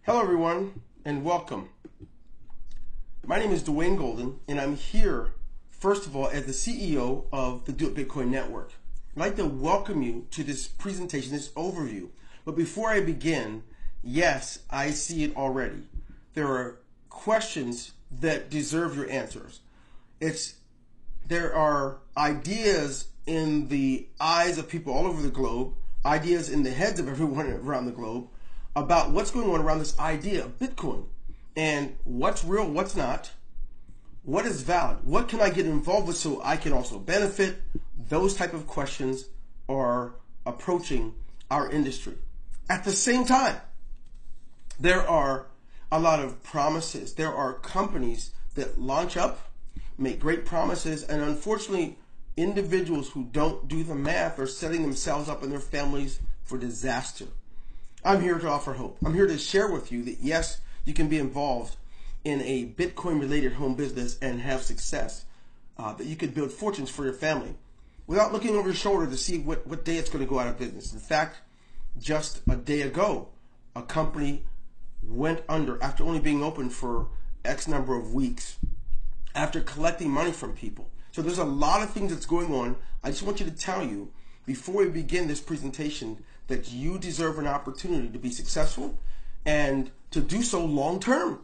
Hello everyone and welcome. My name is Dwayne Golden and I'm here first of all as the CEO of the Do It Bitcoin Network. I'd like to welcome you to this presentation, this overview. But before I begin, yes, I see it already. There are questions that deserve your answers. There are ideas in the eyes of people all over the globe, ideas in the heads of everyone around the globe, about what's going on around this idea of Bitcoin and what's real, what's not, what is valid, what can I get involved with so I can also benefit. Those type of questions are approaching our industry. At the same time, there are a lot of promises. There are companies that launch up, make great promises, and unfortunately, individuals who don't do the math are setting themselves up and their families for disaster. I'm here to offer hope. I'm here to share with you that yes, you can be involved in a Bitcoin related home business and have success, that you could build fortunes for your family without looking over your shoulder to see what day it's going to go out of business. In fact, just a day ago, a company went under after only being open for X number of weeks, after collecting money from people. So there's a lot of things that's going on. I just want you to tell you before we begin this presentation that you deserve an opportunity to be successful and to do so long term.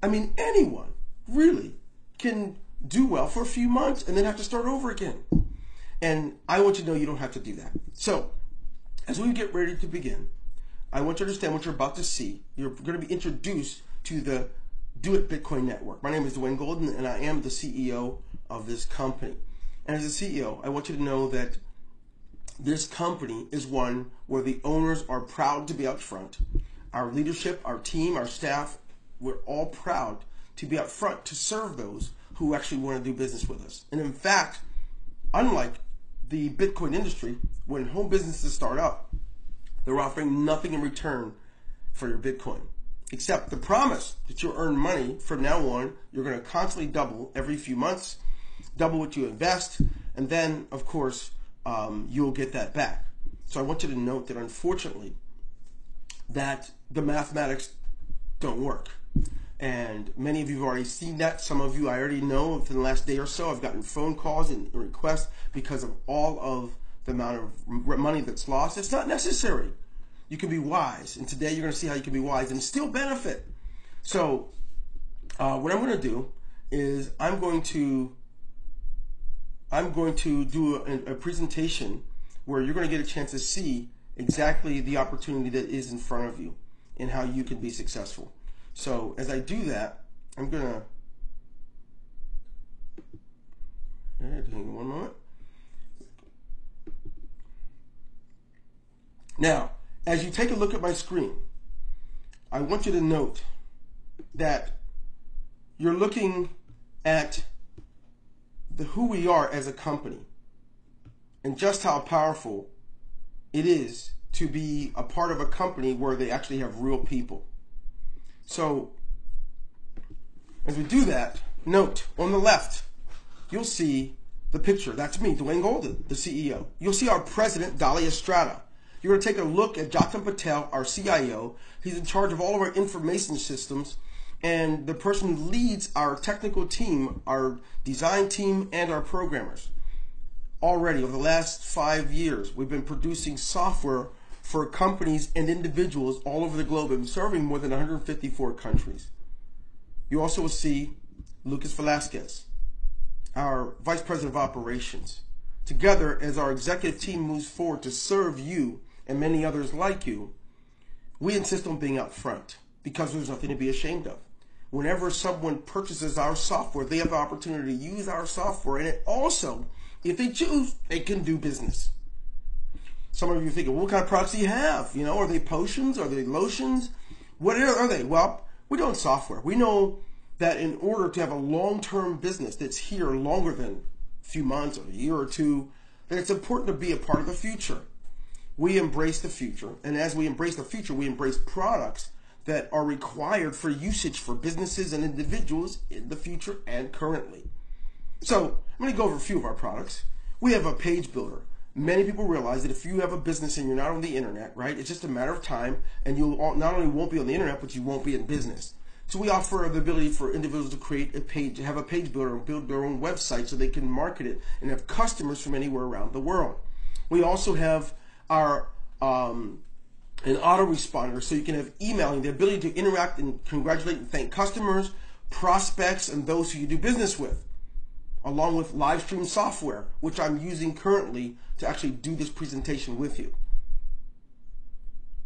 I mean, anyone really can do well for a few months and then have to start over again. And I want you to know you don't have to do that. So as we get ready to begin, I want you to understand what you're about to see. You're going to be introduced to the Do It Bitcoin Network. My name is Dwayne Golden and I am the CEO of this company. And as a CEO, I want you to know that this company is one where the owners are proud to be out front. Our leadership, our team, our staff, we're all proud to be out front to serve those who actually want to do business with us. And in fact, unlike the Bitcoin industry, when home businesses start up, they're offering nothing in return for your Bitcoin, except the promise that you'll earn money from now on. You're going to constantly double every few months, double what you invest, and then, of course, you'll get that back. So I want you to note that unfortunately that the mathematics don't work. And many of you have already seen that. Some of you I already know within the last day or so. I've gotten phone calls and requests because of all of the amount of money that's lost. It's not necessary. You can be wise. And today you're going to see how you can be wise and still benefit. So what I'm going to do is I'm going to do a presentation where you're going to get a chance to see exactly the opportunity that is in front of you and how you can be successful. So as I do that, I'm going to, hang on one moment. Now, as you take a look at my screen, I want you to note that you're looking at who we are as a company and just how powerful it is to be a part of a company where they actually have real people. So as we do that, note on the left, you'll see the picture. That's me, Dwayne Golden, the CEO. You'll see our president, Dali Estrada. You're going to take a look at Jatin Patel, our CIO. He's in charge of all of our information systems and the person who leads our technical team, our design team, and our programmers. Already, over the last 5 years, we've been producing software for companies and individuals all over the globe and serving more than 154 countries. You also will see Lucas Velasquez, our Vice President of Operations. Together, as our executive team moves forward to serve you and many others like you, we insist on being out front because there's nothing to be ashamed of. Whenever someone purchases our software, they have the opportunity to use our software, and it also, if they choose, they can do business. Some of you are thinking, what kind of products do you have? You know, are they potions? Are they lotions? What are they? Well, we're doing software. We know that in order to have a long-term business that's here longer than a few months or a year or two, that it's important to be a part of the future. We embrace the future, and as we embrace the future, we embrace products that are required for usage for businesses and individuals in the future and currently. So I'm going to go over a few of our products. We have a page builder. many people realize that if you have a business and you're not on the internet, right, it's just a matter of time, and you not only won't be on the internet, but you won't be in business. So we offer the ability for individuals to create a page, have a page builder, and build their own website so they can market it and have customers from anywhere around the world. We also have our an autoresponder, so you can have emailing, the ability to interact and congratulate and thank customers, prospects, and those who you do business with, along with live stream software, which I'm using currently to actually do this presentation with you.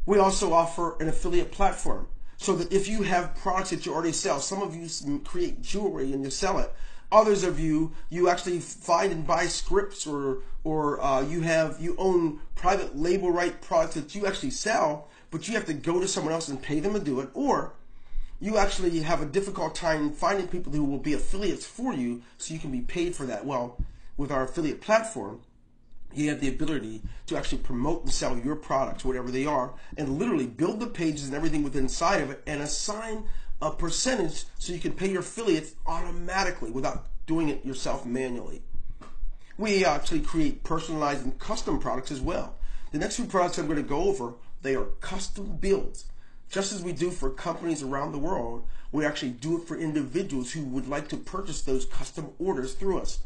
We also offer an affiliate platform, so that if you have products that you already sell, some of you create jewelry and you sell it. Others of you actually find and buy scripts, or you own private label right products that you actually sell, but you have to go to someone else and pay them to do it, or you actually have a difficult time finding people who will be affiliates for you so you can be paid for that. Well, with our affiliate platform, you have the ability to actually promote and sell your products, whatever they are, and literally build the pages and everything within inside of it and assign a percentage so you can pay your affiliates automatically without doing it yourself manually. We actually create personalized and custom products as well. The next few products I'm going to go over, they are custom builds. Just as we do for companies around the world, we actually do it for individuals who would like to purchase those custom orders through us.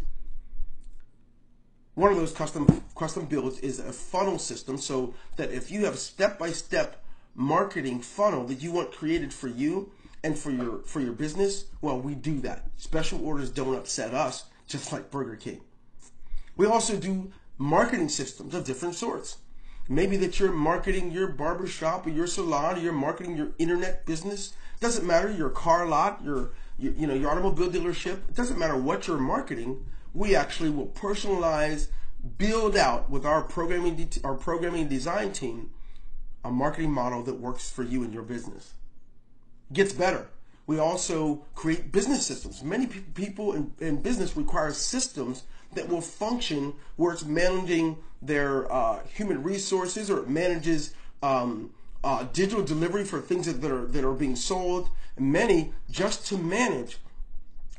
One of those custom builds is a funnel system, so that if you have a step-by-step marketing funnel that you want created for you and for your business, well, we do that. Special orders don't upset us, just like Burger King. We also do marketing systems of different sorts. Maybe that you're marketing your barbershop or your salon, or you're marketing your internet business. Doesn't matter, your car lot, your automobile dealership. It doesn't matter what you're marketing. We actually will personalize, build out with our programming design team a marketing model that works for you and your business. It gets better. We also create business systems. Many people in business require systems that will function where it's managing their human resources, or it manages digital delivery for things that are being sold. And many just to manage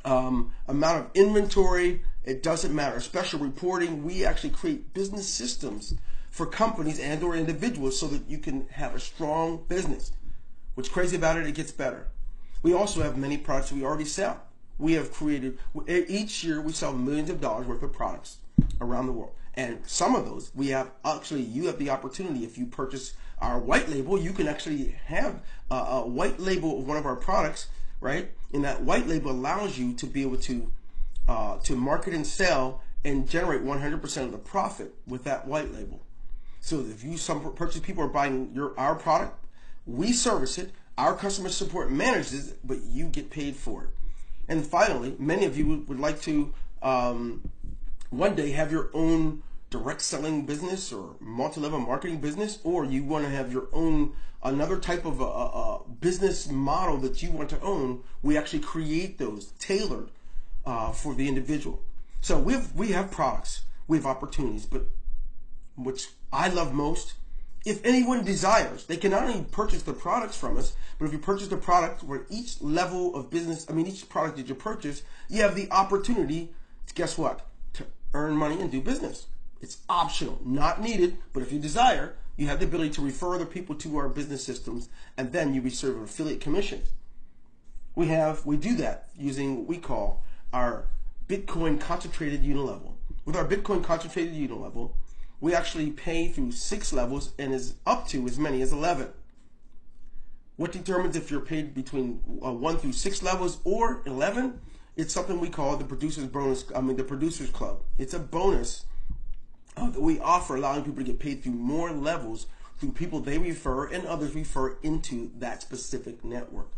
amount of inventory. It doesn't matter. Special reporting. We actually create business systems for companies and or individuals so that you can have a strong business. What's crazy about it, it gets better. We also have many products that we already sell. We have created, each year we sell millions of dollars worth of products around the world. And some of those you have the opportunity, if you purchase our white label, you can actually have a white label of one of our products, right? And that white label allows you to be able to market and sell and generate 100% of the profit with that white label. So if some purchase people are buying our product, we service it, our customer support manages it, but you get paid for it. And finally, many of you would like to one day have your own direct selling business or multi-level marketing business, or you want to have your own another type of a business model that you want to own. We actually create those tailored for the individual. So we have products, we have opportunities, but which I love most, if anyone desires, they can not only purchase the products from us, but if you purchase the product, where each level of business, each product that you purchase, you have the opportunity to, guess what? To earn money and do business. It's optional, not needed, but if you desire, you have the ability to refer other people to our business systems, and then you receive affiliate commissions. We do that using what we call our Bitcoin concentrated unilevel. With our Bitcoin concentrated unilevel, we actually pay through 6 levels and is up to as many as 11. What determines if you're paid between 1 through 6 levels or 11? It's something we call the Producers Club. It's a bonus that we offer, allowing people to get paid through more levels through people they refer and others refer into that specific network.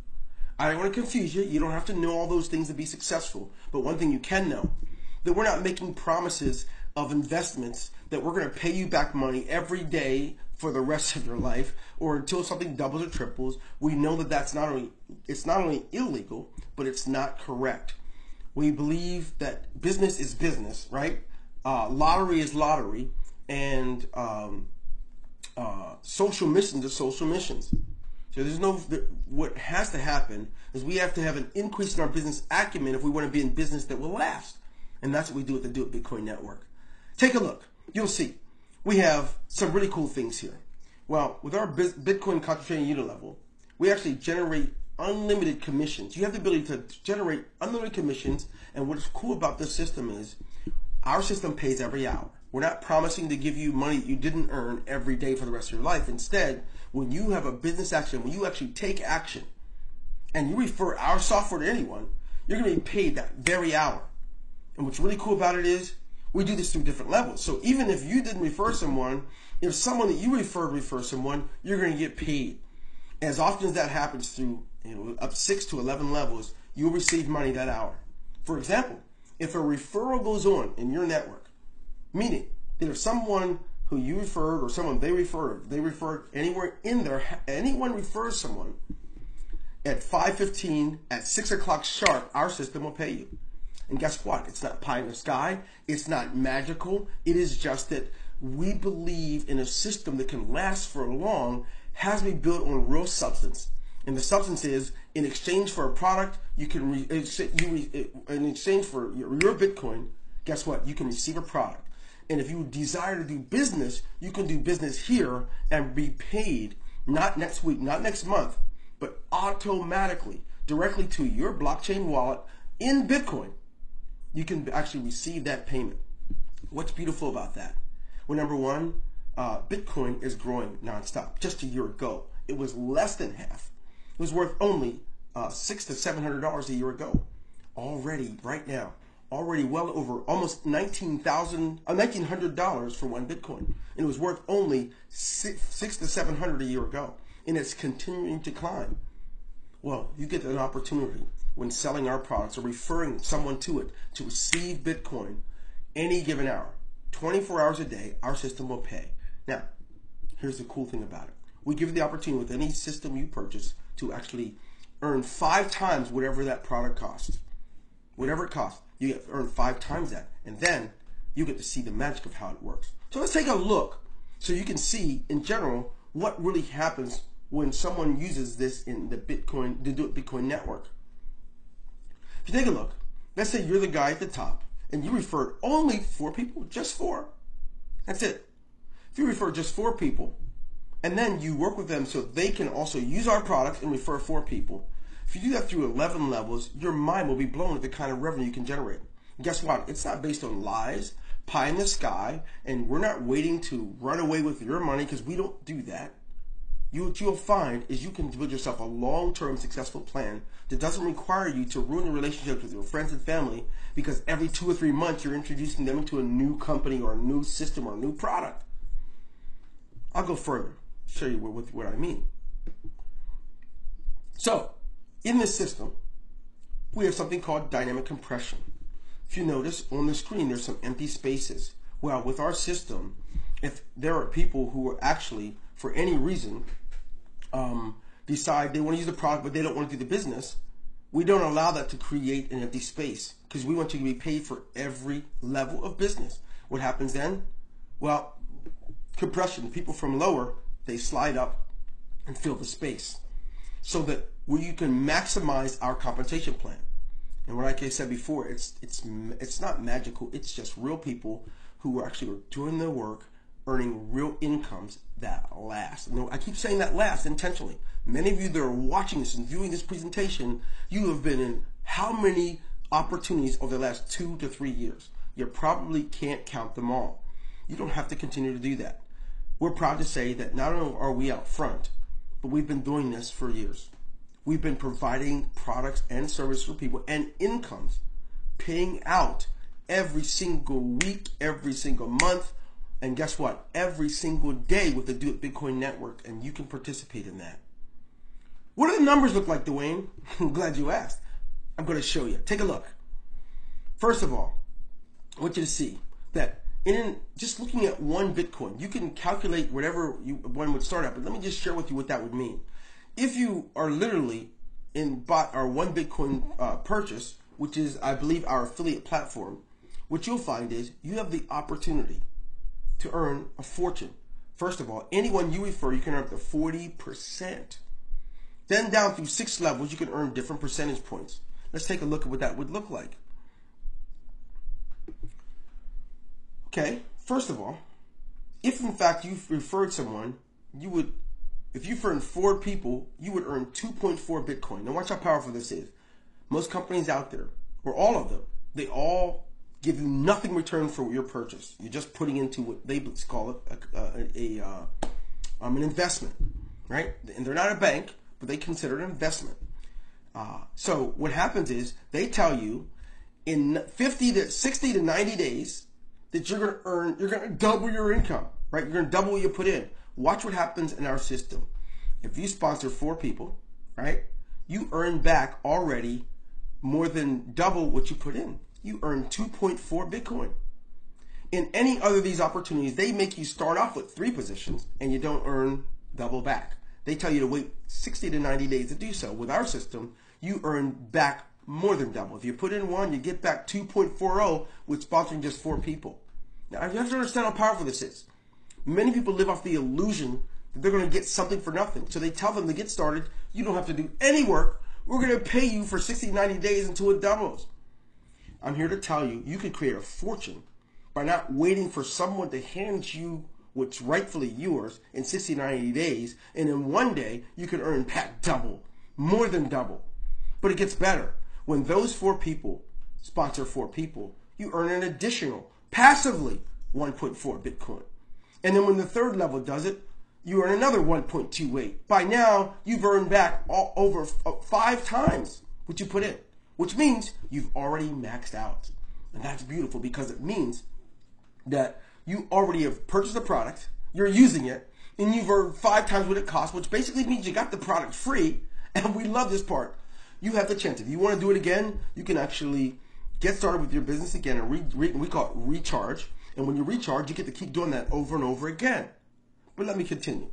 I don't want to confuse you. You don't have to know all those things to be successful. But one thing you can know, that we're not making promises of investments that we're going to pay you back money every day for the rest of your life, or until something doubles or triples. We know that it's not only illegal, but it's not correct. We believe that business is business, right? Lottery is lottery, and social missions are social missions. So what has to happen is we have to have an increase in our business acumen if we want to be in business that will last. And that's what we do at the Do It Bitcoin Network. Take a look. You'll see. we have some really cool things here. Well, with our Bitcoin concentrated unit level, we actually generate unlimited commissions. You have the ability to generate unlimited commissions, and what's cool about this system is our system pays every hour. We're not promising to give you money you didn't earn every day for the rest of your life. Instead, when you have a business action, when you actually take action and you refer our software to anyone, you're going to be paid that very hour. And what's really cool about it is we do this through different levels. So even if you didn't refer someone, if someone that you refers someone, you're going to get paid. As often as that happens through up 6 to 11 levels, you'll receive money that hour. For example, if a referral goes on in your network, meaning that if someone who you referred or someone they referred anywhere in there, anyone refers someone at 5:15, at 6 o'clock sharp, our system will pay you. And guess what? It's not pie in the sky. It's not magical. It is just that we believe in a system that can last for long, has to be built on real substance. And the substance is, in exchange for a product, you can in exchange for your Bitcoin, guess what? You can receive a product. And if you desire to do business, you can do business here and be paid not next week, not next month, but automatically, directly to your blockchain wallet in Bitcoin. You can actually receive that payment. What's beautiful about that? Well, number one, Bitcoin is growing nonstop. Just a year ago, it was less than half. It was worth only $600 to $700 a year ago. Already, right now, already well over almost $1,900 for one Bitcoin. And it was worth only $600 to $700 a year ago. And it's continuing to climb. Well, you get an opportunity when selling our products or referring someone to it to receive Bitcoin any given hour. 24 hours a day, our system will pay. Now, here's the cool thing about it. We give you the opportunity with any system you purchase to actually earn 5 times whatever that product costs. Whatever it costs, you get to earn 5 times that. And then you get to see the magic of how it works. So let's take a look so you can see in general what really happens when someone uses this in the Bitcoin network. If you take a look, let's say you're the guy at the top and you referred only 4 people, just 4. That's it. If you refer just 4 people, and then you work with them so they can also use our product and refer 4 people, if you do that through 11 levels, your mind will be blown at the kind of revenue you can generate. And guess what? It's not based on lies, pie in the sky, and we're not waiting to run away with your money because we don't do that. What you'll find is you can build yourself a long-term successful plan that doesn't require you to ruin the relationships with your friends and family because every 2 or 3 months you're introducing them into a new company or a new system or a new product. I'll go further, show you what I mean. So, in this system, we have something called dynamic compression. If you notice on the screen, there's some empty spaces. Well, with our system, if there are people who are actually, for any reason, decide they want to use the product but they don't want to do the business, we don't allow that to create an empty space because we want you to be paid for every level of business. What happens then? Well, compression, people from lower, they slide up and fill the space so that you can maximize our compensation plan. And like I said before, it's not magical, it's just real people who actually are doing their work, earning real incomes that last. No, I keep saying that last intentionally. Many of you that are watching this and viewing this presentation, you have been in how many opportunities over the last 2 to 3 years? You probably can't count them all. You don't have to continue to do that. We're proud to say that not only are we out front, but we've been doing this for years. We've been providing products and services for people and incomes, paying out every single week, every single month, and guess what? Every single day with the Do It Bitcoin network, and you can participate in that. What do the numbers look like, Dwayne? I'm glad you asked. I'm going to show you. Take a look. First of all, I want you to see that in just looking at one Bitcoin, you can calculate whatever one would start at, but let me just share with you what that would mean. If you are literally bought our one Bitcoin purchase, which is, I believe, our affiliate platform, what you'll find is you have the opportunity to earn a fortune. First of all, anyone you refer, you can earn up to 40%. Then down through 6 levels, you can earn different percentage points. Let's take a look at what that would look like. Okay, first of all, if in fact you've referred someone, you would, if you referred 4 people, you would earn 2.4 Bitcoin. Now watch how powerful this is. Most companies out there, or all of them, they all give you nothing in return for your purchase. You're just putting into what they call it an investment, right? And they're not a bank, but they consider it an investment. So what happens is they tell you in 50 to 60 to 90 days that you're going to double your income, right? You're going to double what you put in. Watch what happens in our system. If you sponsor 4 people, right, you earn back already more than double what you put in. You earn 2.4 Bitcoin. In any other of these opportunities, they make you start off with 3 positions and you don't earn double back. They tell you to wait 60 to 90 days to do so. With our system, you earn back more than double. If you put in 1, you get back 2.40 with sponsoring just 4 people. Now, you have to understand how powerful this is. Many people live off the illusion that they're going to get something for nothing. So they tell them to get started, you don't have to do any work. We're going to pay you for 60, 90 days until it doubles. I'm here to tell you, you can create a fortune by not waiting for someone to hand you what's rightfully yours in 60, 90 days. And in one day, you can earn back double, more than double. But it gets better. When those 4 people sponsor 4 people, you earn an additional, passively, 1.4 Bitcoin. And then when the 3rd level does it, you earn another 1.28. By now, you've earned back over 5 times what you put in, which means you've already maxed out. And that's beautiful because it means that you already have purchased a product, you're using it, and you've earned 5 times what it costs, which basically means you got the product free. And we love this part. You have the chance. If you want to do it again, you can actually get started with your business again, and we call it recharge. And when you recharge, you get to keep doing that over and over again. But let me continue.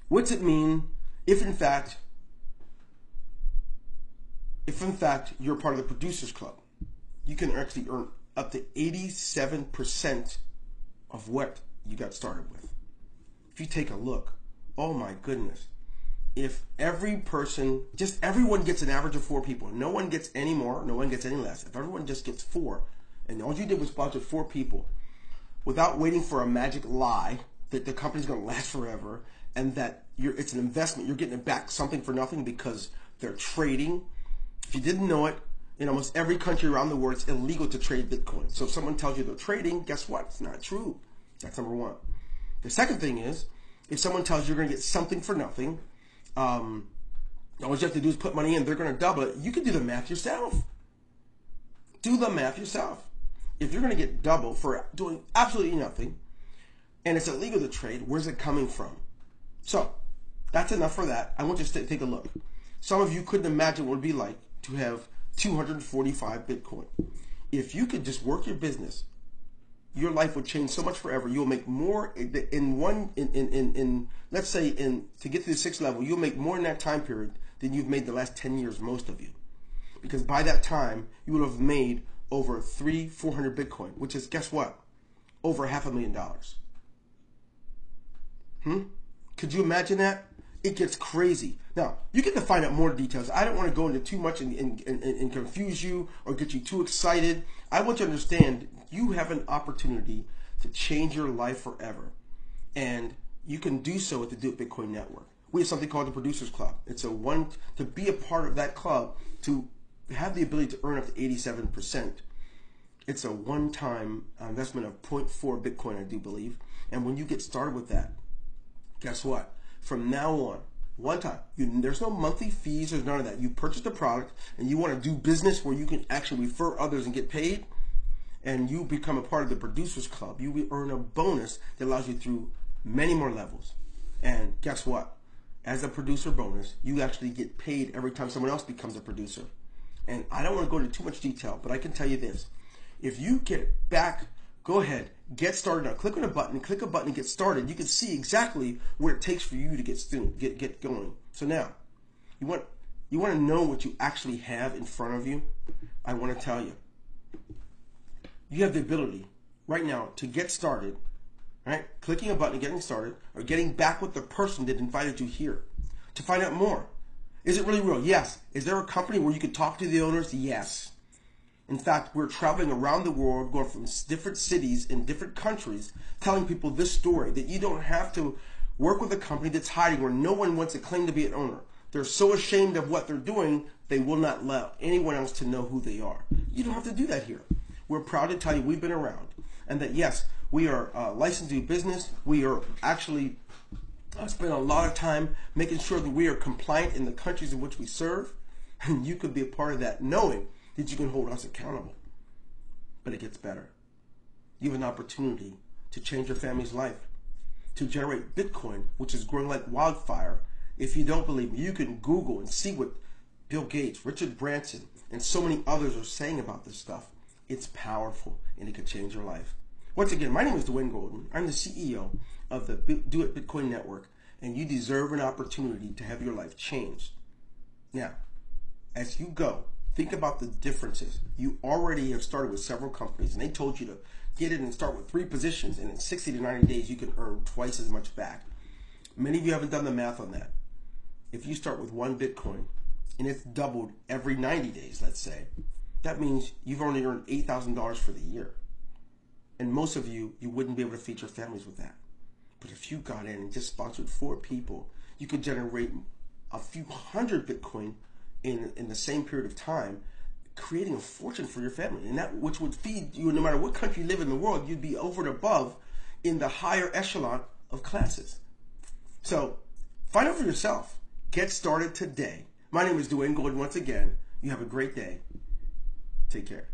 What's it mean if in fact you're part of the Producers Club? You can actually earn up to 87% of what you got started with. If you take a look, oh my goodness. If every person, just everyone gets an average of 4 people, no one gets any more, no one gets any less. If everyone just gets 4, and all you did was sponsor 4 people, without waiting for a magic lie that the company's going to last forever and that it's an investment, you're getting it back something for nothing because they're trading. If you didn't know it, in almost every country around the world, it's illegal to trade Bitcoin. So if someone tells you they're trading, guess what? It's not true. That's number 1. The second thing is, if someone tells you you're going to get something for nothing, all you have to do is put money in, they're going to double it. You can do the math yourself. Do the math yourself. If you're going to get double for doing absolutely nothing, and it's illegal to trade, where's it coming from? So, that's enough for that. I want you to take a look. Some of you couldn't imagine what it would be like to have 245 Bitcoin. If you could just work your business, your life would change so much forever. You'll make more let's say to get to the 6th level, you'll make more in that time period than you've made the last 10 years, most of you. Because by that time, you will have made over 400 Bitcoin, which is, guess what? Over $500,000. Could you imagine that? It gets crazy. Now, you get to find out more details. I don't want to go into too much and confuse you or get you too excited. I want you to understand you have an opportunity to change your life forever. And you can do so at the Do It Bitcoin Network. We have something called the Producers Club. It's to be a part of that club, to have the ability to earn up to 87%. It's a one-time investment of 0.4 Bitcoin, I do believe. And when you get started with that, guess what? From now on, one time, there's no monthly fees, there's none of that. You purchase the product and you want to do business where you can actually refer others and get paid, and you become a part of the Producers Club. You will earn a bonus that allows you through many more levels. And guess what? As a producer bonus, you actually get paid every time someone else becomes a producer. And I don't want to go into too much detail, but I can tell you this. If you get back, go ahead, get started now. Click on a button, click a button and get started. You can see exactly what it takes for you to get going. So now, you want to know what you actually have in front of you? I want to tell you. You have the ability right now to get started, right? Clicking a button and getting started, or getting back with the person that invited you here to find out more. Is it really real? Yes. Is there a company where you could talk to the owners? Yes. In fact, we're traveling around the world, going from different cities in different countries, telling people this story, that you don't have to work with a company that's hiding where no one wants to claim to be an owner. They're so ashamed of what they're doing, they will not allow anyone else to know who they are. You don't have to do that here. We're proud to tell you we've been around, and that yes, we are licensed to do business. We are actually spend a lot of time making sure that we are compliant in the countries in which we serve, and you could be a part of that knowing that you can hold us accountable. But it gets better. You have an opportunity to change your family's life, to generate Bitcoin, which is growing like wildfire. If you don't believe me, you can Google and see what Bill Gates, Richard Branson, and so many others are saying about this stuff. It's powerful, and it could change your life. Once again, my name is Dwayne Golden. I'm the CEO of the Do It Bitcoin Network, and you deserve an opportunity to have your life changed. Now, as you go, think about the differences. You already have started with several companies, and they told you to get in and start with 3 positions, and in 60 to 90 days, you can earn twice as much back. Many of you haven't done the math on that. If you start with 1 Bitcoin, and it's doubled every 90 days, let's say, that means you've only earned $8,000 for the year. And most of you wouldn't be able to feed your families with that. But if you got in and just sponsored 4 people, you could generate a few hundred Bitcoin in the same period of time, creating a fortune for your family. And that which would feed you, no matter what country you live in the world, you'd be over and above in the higher echelon of classes. So find out for yourself. Get started today. My name is Dwayne Golden once again. You have a great day. Take care.